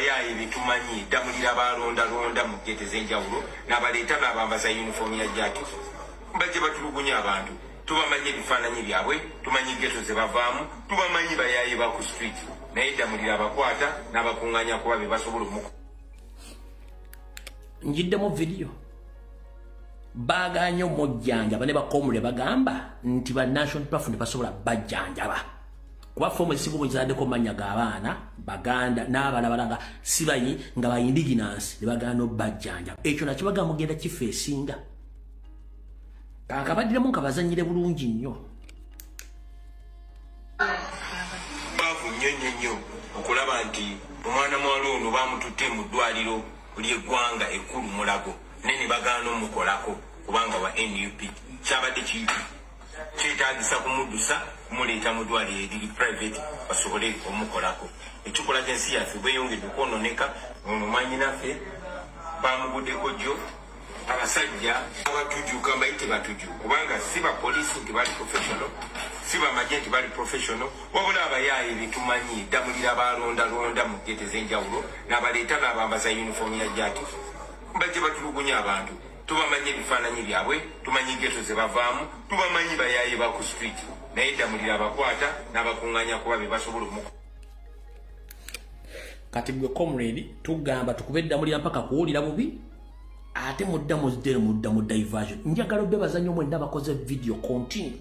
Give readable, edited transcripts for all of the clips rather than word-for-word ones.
abayayi bitumanyi damulira balonda mu gete z'enjawulo n'abaleeta n'abambaza uniform ya jacket bajje batulugunya abantu tubamanyi ebifaananyi byabwe tumanyi geto ze bavaamu tubamanyi bayayi ba ku street naye damulira abakwata n'abakuŋŋanya kuba be basobola omuku njiddemu video baganya omujjanjaba ne bakomule bagamba nti ba national platform basobola bajjanjaba kuba fomu esigo bwezaddeko manya g'abaana baganda n'abaana balanga sibanyi nga ba indigenous ne bagana obajjanjaba ekyo nakyo bagamba mugenda kifeesinga kakabaddiremu nga bazanyire bulungi nnyo baavu nnyo okulaba nti omwana mwala ono bamututte mu ddwaliro ly'eggwanga ekkulu Mulago naye ne bagaana omukolako kubanga wa NUP kyabadde kyetaagisa kumuddusa kumuleeta mu ddwaliro eriri private basobole omukolako ekikulaga ensi yaffe bweyongedde okwononeka ono mwanyinaffe bamuguddeko jjo abasajja abatujuka mbayite batuju kubanga si bapoliisi nti bali professional si bamagye nti bali professional wabula abayayi bitumanyi damulira balonda mu gete z'enjawulo n'abaleeta n'abambaza uniform ya jacket bajje batulugunya abantu tubamanyi ebifaananyi byabwe tumanyi geto ze bavaamu tubamanyi bayayi ba ku street naye damulira abakwata n'abakuŋŋanya kuba be basobola omuku kati gwe comrade tugamba tukube damulira mpaka kuwulira bubi ate mudda mu diversion njagala obbe bazanya omwenda bakoze video continue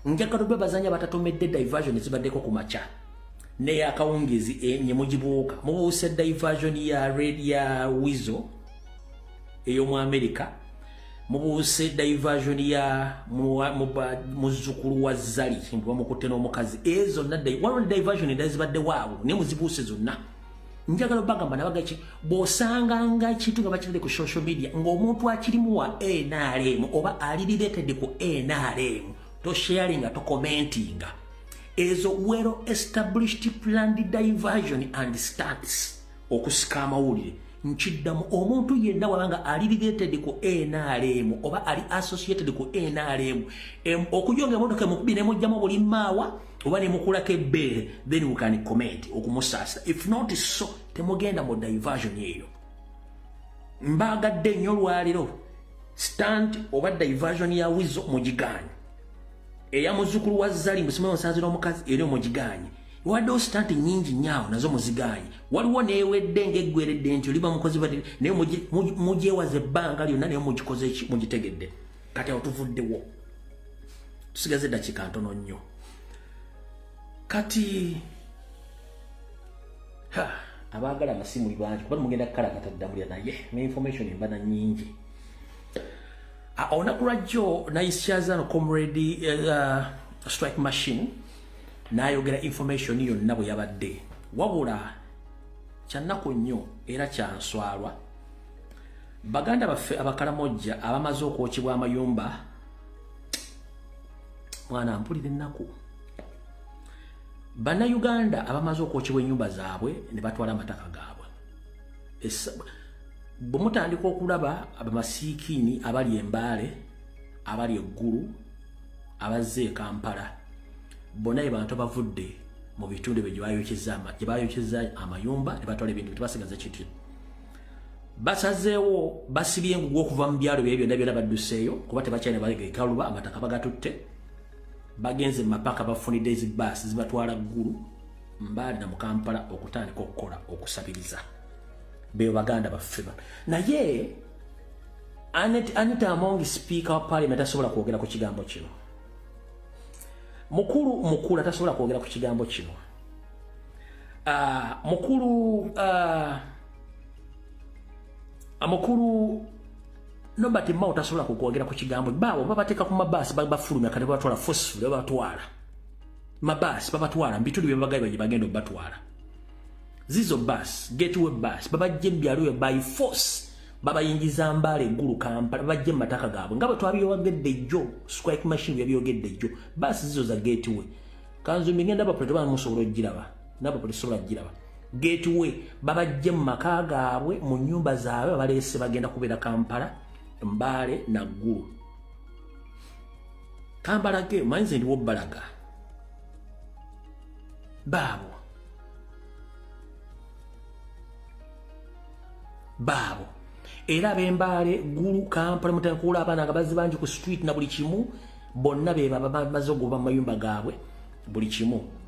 njagala obbe bazanya batatomedde diversion ezibaddeko ku maca ne akawungezi nye mugibuuka mubuuse diversion ya red ya wizo eyo mu America mubuuse diversion ya muzukulu wa Zali mbwa mukutte n'omukazi ezo nadde wano diversion ndazibadde waawo ne muzibuuse zonna njagala bagamba nabagaki bosanga ekintu nga bakirinde ku social media ng'omuntu akirimu wa NRM oba ali related ku NRM to sharing to commenting ezo well established planned diversion and stunts okusika amawulire nchiddamu omuntu yenna wabanga ali related ku NRM oba ali associated ku NRM okujonga emotoka mukubi ne mujjamu buli maawa oba ne mukulako ebbeere then we can comment okumusasa if not so temugenda mu diversion eyo mbagadde nnyo lwaliro stand oba diversion ya wizo mugiganye eya muzukulu wa Zali musimayo nsanzira omukazi eri omugiganye wadde stand nyingi nyaawo nazo muziganye waliwo neewedde ng'eggweredde nti oliba mukozi badde naye mugyewaza ebbanga lyonna naye mugikoze eki mugitegedde kati awo tuvuddewo tusigaze eddakiika ntono nnyo kati abaagala amasimu bangi kuba mugenda kukalakata ddamulira naye ne information embana nnyingi olunaku lwajjo nayisyazano comrade strike machine n'ayogera information yonna bwe yabadde wabula kyannaku nnyo era kyanswalwa baganda baffe abakalamojja abamaze okwokebwa amayumba mwana mpulira ennaku bannayuganda abamaze okwokebwa ennyumba zaabwe ne batwala amataka gaabwe bwe mutandika okulaba abamasiikini abali embaale abali eggulu abazze e Kampala bonna bantu bavudde mu bitundu bye gye bayokyeza amayumba ne batwala ebintu tebasigaza kityo basazeewo basibye engugu okuva mu byalo bye byonna byonna badduseeyo kuba tebakyalina balega ekaluba amataka bagatutte bagenze mapaka bafunidde ezibaasi zibatwala ggulu mbaali na mu Kampala okutandika okukola okusabiriza beyo baganda baffe naye Anita Among speaker wa parliament asobola kwogera ku kigambo kino mukulu atasobola kwogera ku kigambo kino mukulu Nobert Mao tasobola kukwogera ku kigambo bawo babateeka ku mabaasi bafulumya kati batwala forcefully babatwala mabaasi babatwala mbitundu bye babagaye bye bagenda obatwala zizo bus gateway bus babajje mbyalo by force babayingiza mbale eggulu Kampala babajje mataka gaabwe nga bwe twabiyogedde jjo strike machine byabiyogedde jjo bus zizo za gateway kanzu mingenda bapolisi bamusobola ogiraba nabo poliisi sobola ogiraba gateway babajje mu maka gaabwe mu nnyumba zaabwe baleese bagenda kubeera Kampala Mbale na ggulu Kampala ge manzi ndiwo balaga baabo baabo era ab'Embale Gulu Kampala Mutankula abaana nga bazzi bangi ku street na buli kimu bonna be bamaze ogoba mu mayumba gaabwe buli kimu.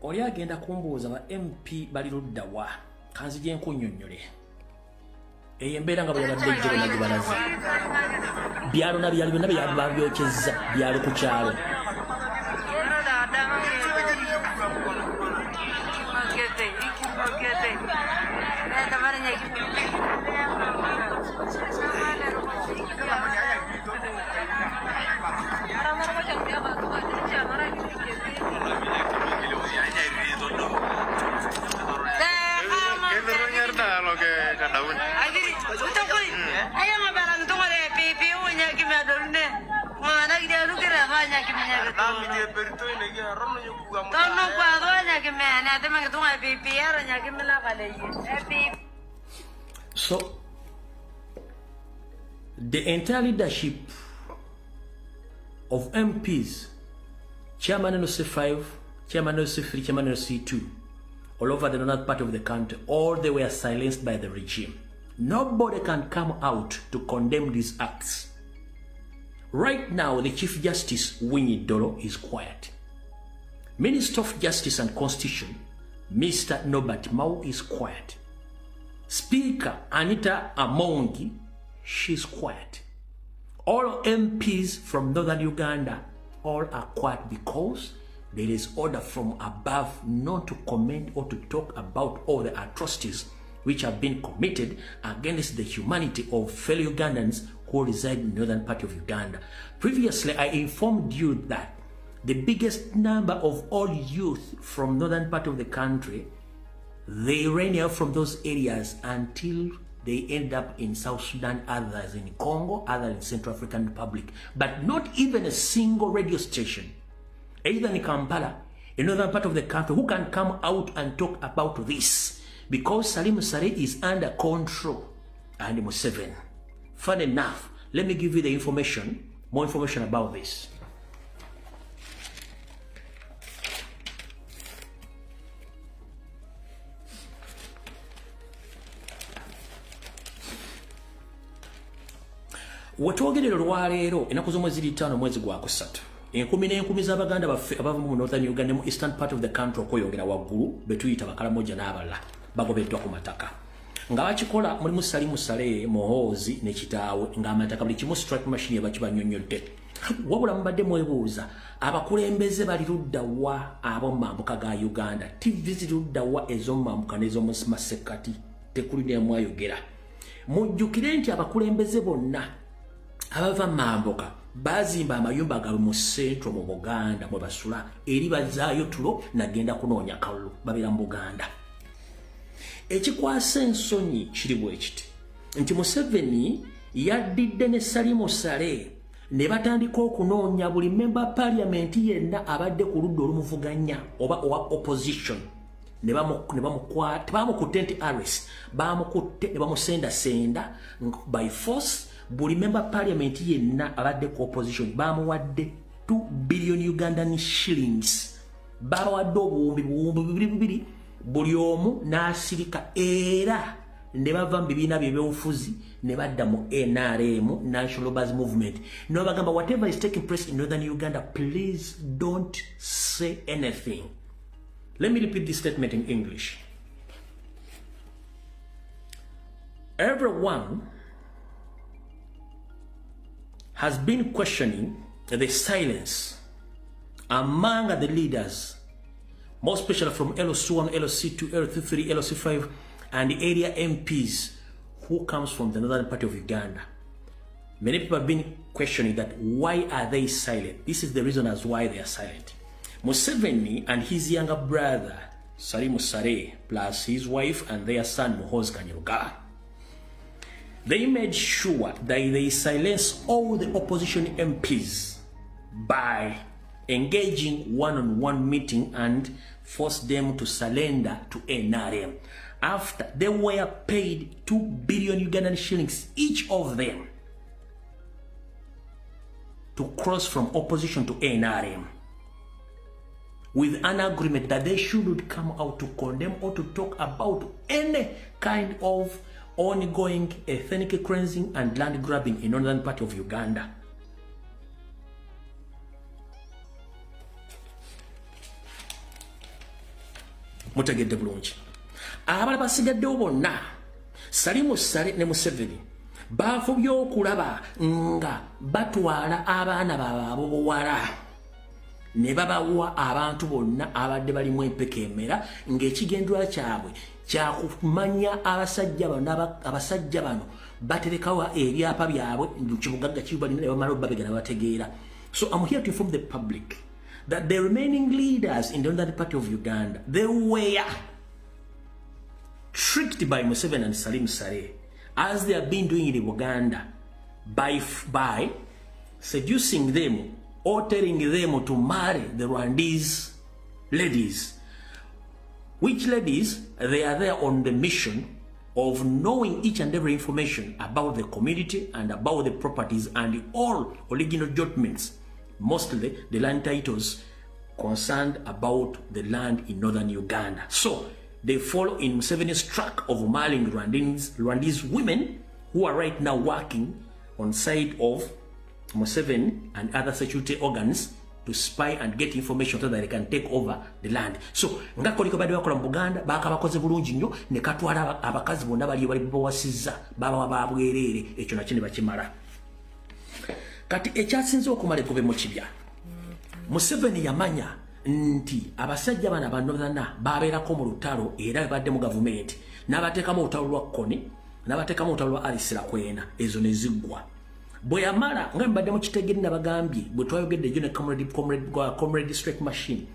Oli agenda kumbuuza ba MP bali ludda wa kanzije nkunnyonnyole eyo embeera nga bwe yabadde ejjo bonna gibalaze byalo na byalo byonna byabyokyezza byalo ku kyalo. So the entire leadership of MPs, Chairman NOC5, Chairman NOC3, Chairman NOC2, all over the northern part of the country, all they were silenced by the regime. Nobody can come out to condemn these acts. Right now, the Chief Justice, Winnie Dolo, is quiet. Minister of Justice and Constitution, Mr. Norbert Mau, is quiet. Speaker Anita Amongi, she's quiet. All MPs from northern Uganda, all are quiet because there is order from above not to comment or to talk about all the atrocities which have been committed against the humanity of fellow Ugandans who reside in the northern part of Uganda. Previously, I informed you that the biggest number of all youth from northern part of the country, they ran out from those areas until they end up in South Sudan, others in Congo, others in Central African Republic. But not even a single radio station, either in Kampala, in northern part of the country, who can come out and talk about this. Because Salim Saleh is under control and Museveni. Fun enough, let me give you the information, more information about this. Wetwogerera olwaleero ennaku z'omwezi 5 mwezi gwa kusatu enkumi n'enkumi z'Abaganda baffe abava mu northern Uganda mu eastern part of the country okweyongera waggulu betuyita Bakalamoja n'abalala bagobeddwa ku mataka nga bakikola mulimu Salimu Saleh Muhoozi ne kitaawe ng'amataka buli kimu strike machine yabakibanyonnyodde wabula mubadde mwebuuza abakulembeze bali ludda wa ab'omu mambuka ga Uganda TV zirudda wa ez'omu mambuka n'ez'omu masekati tekuli n'emu ayogera mujjukire nti abakulembeze bonna abava mambuka bazimba amayumba gaabwe mu sentro mu Buganda mwe basula eri bazaayo tulo nagenda kunoonya kalulu babeera mu Buganda. Ekikwasa ensonyi kiri bwe kiti nti Museveni yaddidde ne Salimu Saleh ne batandika okunoonya buli member parliament yenna abadde ku ludda olumuvuganya oba owa opposition ne bamukwata bamukutte nti arrest bamukutte ne bamusendasenda by force. Buli member parliament yenna abadde ku opposition bamuwadde 2 billion Ugandan shillings babawadde obuwumbi bibiri buli omu n'asirika era ne bava mu bibiina by'ebyobufuzi ne badda mu NRM, National Base Movement. No bagamba whatever is taking place in northern Uganda, please don't say anything. Let me repeat this statement in English. everyone has been questioning the silence among the leaders, more especially from LOC1, LOC2, LOC3, LOC5, and the area MPs who comes from the northern part of Uganda. Many people have been questioning that why are they silent? This is the reason as why they are silent. Museveni and his younger brother, Sari Musare, plus his wife and their son, Muhoozi Kainerugaba, they made sure that they silence all the opposition MPs by engaging one-on-one meeting and force them to surrender to NRM after they were paid 2 billion Ugandan shillings each of them to cross from opposition to NRM, with an agreement that they shouldn't come out to condemn or to talk about any kind of ongoing ethnic cleansing and land grabbing in northern part of Uganda. Mutegedde bulungi. Abala basigaddewo bonna Sali Musare ne Museveni bafubye okulaba nga batwala abaana baabwe bowala ne babawa abantu bonna abadde balimu empeke emera ng'ekigendwa kyabwe kyakumanya abasajja bano baterekawa ebyapa byabwe mu kibugagga kibalina ne bamala babegera bategeera. So I'm here to inform the public that the remaining leaders in the northern part of Uganda, they were tricked by Museveni and Salim Sare, as they have been doing in Uganda, by seducing them or telling them to marry the Rwandese ladies. Which ladies, they are there on the mission of knowing each and every information about the community and about the properties and all original judgments, mostly the land titles concerned about the land in northern Uganda. So they follow in Museveni's track of marrying Rwandese women who are right now working on side of Museveni and other security organs to spy and get information so that they can take over the land. So nga koliko bade bakola mu Buganda bakabakoze bulungi nnyo ne katwala abakazi bonna bali bawasizza baba babwerere ekyo nakyo ne bakimala. Kati ekyasinze okumala ekube mu kibya, Museveni yamanya nti abasajja bana banozana babeerako mu lutalo era badde mu gavumenti n'abateekamu olutalo lwa Koni n'abateekamu olutalo lwa Alisira Kwena, ezo ne ziggwa. Bwe yamala nga mbadde mu kitegeri n'abagambye bwe twayogedde jo ne comrade strike machine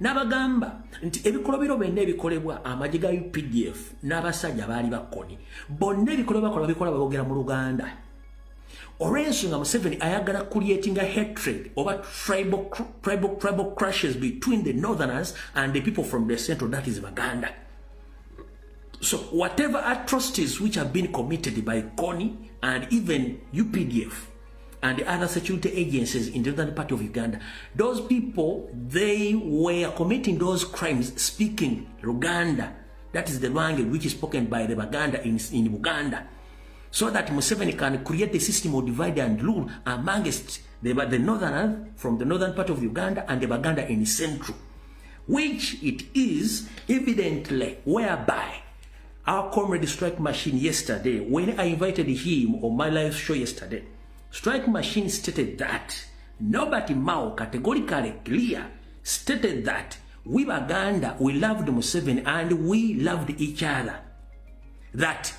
n'abagamba nti ebikolobero byonna ebikolebwa amagye ga UPDF n'abasajja baali bakoni bonna ebikolobwa bakola bikola babogera mu Luganda. Olw'ensonga Museveni ayagala creating a hatred over tribal clashes between the northerners and the people from the central, that is Baganda. So whatever atrocities which have been committed by CONI and even UPDF and the other security agencies in the northern part of Uganda, those people, they were committing those crimes speaking Luganda. That is the language which is spoken by the Baganda in Uganda. So that Museveni can create a system of divide and rule amongst the northerners from the northern part of Uganda and the Baganda in the central, which it is evidently whereby our comrade Strike Machine yesterday, when I invited him on my live show yesterday, Strike Machine stated that nobody Mao categorically clear stated that we Baganda, we loved Museveni and we loved each other. That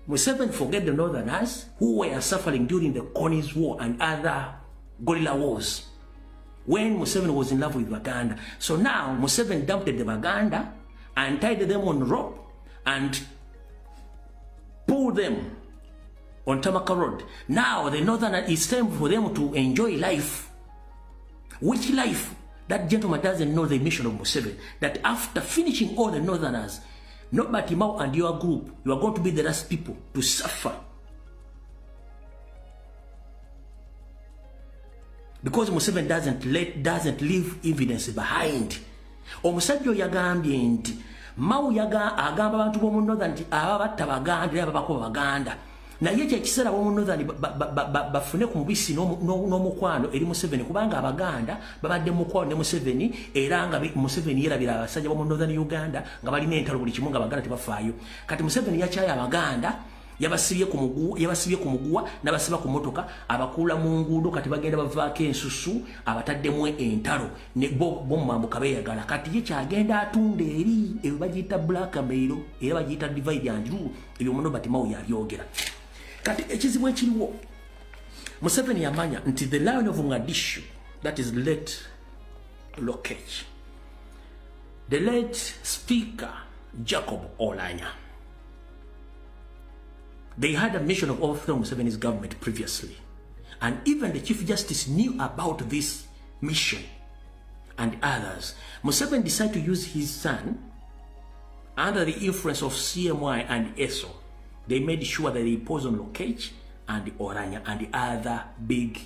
Museveni forget the northerners who were suffering during the Conies War and other guerrilla wars when Museveni was in love with Baganda. So now Museveni dumped the Baganda and tied them on rope and pulled them on Tamaka Road. Now the northerner, it's time for them to enjoy life. Which life? That gentleman doesn't know the mission of Museveni. That after finishing all the northerners, nobody Mao and your group, you are going to be the last people to suffer. Because Museveni doesn't leave evidence behind. Omusajja yagambye nti Mao agamba abantu b'omu northern nti aba batta Baganda era babako Baganda. Naye ekiseera b'omu northern bafune ku mubisi n'omukwano eri Museveni kubanga Abaganda babadde mu mukwano ne Museveni era nga Museveni yerabira abasajja b'omu northern Uganda nga balina entalo buli kimu nga Abaganda tebafaayo. Kati Museveni yakyaya Abaganda yabasibye ku muguwa n'abasiba ku motoka abakula mu nguudo kati bagenda bavaako ensusu abataddemu entalo ne bo mwambuka beeyagala kati ye kyagenda atunda eri ebyo bagiyita blackmail era bagiyita divide and rule ebyo muno Batimawo yabyogera. Kati ekizibu ekiriwo Museveni yamanya nti the Lion of Mogadishu, that is late Lokech, the late Speaker Jacob Olanya, they had a mission of overthrowing Museveni's government previously. And even the Chief Justice knew about this mission and others. Museveni decided to use his son under the influence of CMY and ESO. They made sure that they imposed on Lokech and Oranya and the other big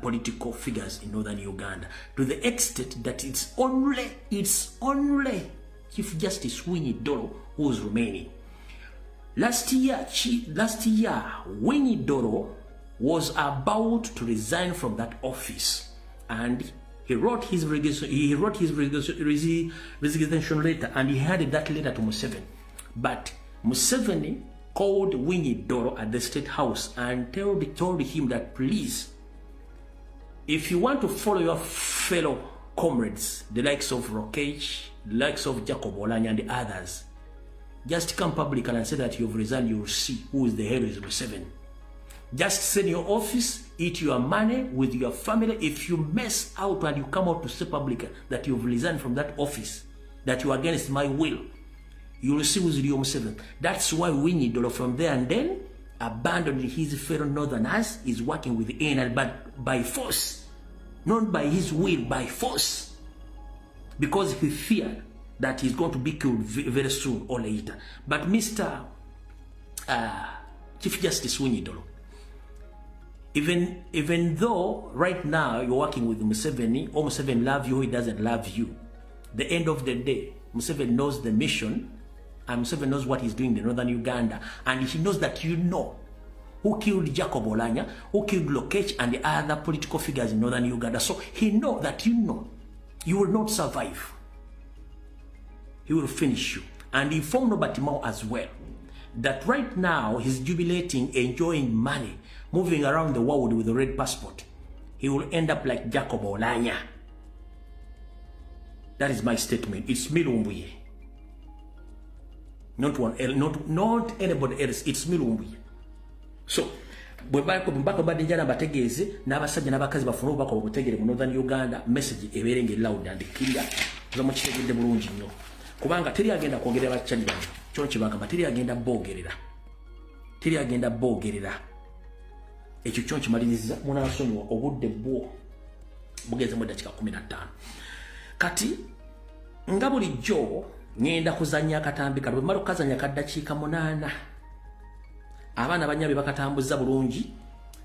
political figures in northern Uganda, to the extent that it's only Chief Justice Winnie Doro who's remaining. Last year, Winnie Doro was about to resign from that office, and he wrote his resignation letter, and he handed that letter to Museveni. But Museveni called Winnie Doro at the State House and told him that, please, if you want to follow your fellow comrades, the likes of Lokech, the likes of Jacob Olanya and the others, just come public and say that you've resigned. You will see who is the head of Museveni. Just sit in your office, eat your money with your family. If you mess out and you come out to say public that you've resigned from that office, that you are against my will, you will see who's the Museveni. That's why Winnie Doro from there and then abandoned his fellow northerners, is working with the NL, but by force, not by his will, by force, because he feared that he's going to be killed very soon or later. But Mr. Chief Justice Winnie Doro, even though right now you're working with Museveni, or Museveni loves you, he doesn't love you, the end of the day, Museveni knows the mission, and Museveni knows what he's doing in northern Uganda, and he knows that you know who killed Jacob Olanya, who killed Lokech and the other political figures in northern Uganda. So he knows that you will not survive. He will finish you. And he informed Batimawo as well that right now he's jubilating, enjoying money, moving around the world with a red passport. He will end up like Jacob Olanya. That is my statement. It's Milumbuye. Not anybody else. It's Milumbuye. So, mpaka badinjana bategeze n'abasajja n'abakazi bafuna obubaka obutegere mu northern Uganda, message eberenge loud and clear za mu kitegedde bulungi nnyo, kubanga teri agenda kwongerera bakyali bano kyo kibagamba, teri agenda boogerera ekyo kyo kimaliriza munansonyiwa obudde bwo bugeze mu dakika 15. Kati nga bulijjo ngenda kuzanya akatambi kalwe malo kazanya kaddakiika 8. Abaana banyabe bakatambuza bulungi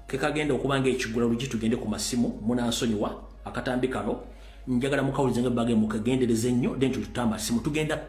kekagenda okubanga ekigula lugi tugende ku masimu munansonyiwa akatambi kano njagala mukawulize nga bage mukagendereze nnyo then tutamba simu tugenda